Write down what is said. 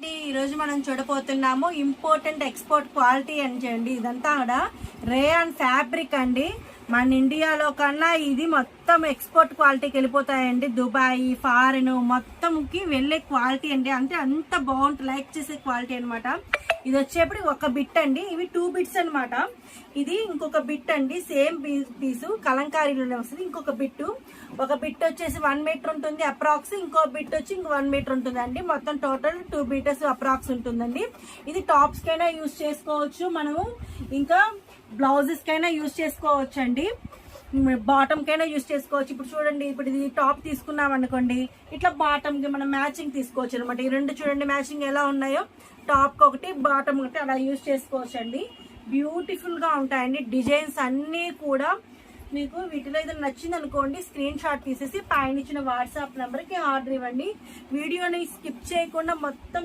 ఈ రోజు మనం చూడబోతున్నాము ఇంపోర్టెంట్ ఎక్స్పోర్ట్ క్వాలిటీ అని చేయండి. ఇదంతా కూడా రేయాన్ ఫ్యాబ్రిక్ అండి. మన ఇండియాలో కన్నా ఇది మొత్తం ఎక్స్పోర్ట్ క్వాలిటీకి వెళ్ళిపోతాయండి. దుబాయ్, ఫారిన్ మొత్తంకి వెళ్ళే క్వాలిటీ అండి. అంటే అంత బాగుంటుంది, లైక్ చేసే క్వాలిటీ అనమాట. ఇది వచ్చేప్పుడు ఒక బిట్ అండి. ఇవి 2 బిట్స్ అనమాట. ఇది ఇంకొక బిట్ అండి, సేమ్ పీసు కలంకారీలోనే వస్తుంది. ఇంకొక బిట్టు, ఒక బిట్ వచ్చేసి 1 మీటర్ ఉంటుంది అప్రాక్స్, ఇంకో బిట్ వచ్చి ఇంకో 1 మీటర్ ఉంటుందండి. మొత్తం టోటల్ 2 మీటర్స్ అప్రాక్స్ ఉంటుందండి. ఇది టాప్స్ కైనా యూజ్ చేసుకోవచ్చు మనము, ఇంకా బ్లౌజెస్ కైనా యూజ్ చేసుకోవచ్చు అండి, బాటమ్ కైనా యూజ్ చేసుకోవచ్చు. ఇప్పుడు చూడండి, ఇప్పుడు ఇది టాప్ తీసుకున్నాం అనుకోండి, ఇట్లా బాటమ్ కి మనం మ్యాచింగ్ తీసుకోవచ్చు అనమాట. ఈ రెండు చూడండి మ్యాచింగ్ ఎలా ఉన్నాయో, టాప్ ఒకటి బాటమ్ ఒకటి అలా యూజ్ చేసుకోవచ్చు అండి. బ్యూటిఫుల్ గా ఉంటాయండి డిజైన్స్ అన్నీ కూడా. మీకు వీటిలో ఏదైనా నచ్చింది అనుకోండి, స్క్రీన్ షాట్ తీసేసి పైన ఇచ్చిన వాట్సాప్ నెంబర్కి ఆర్డర్ ఇవ్వండి. వీడియోని స్కిప్ చేయకుండా మొత్తం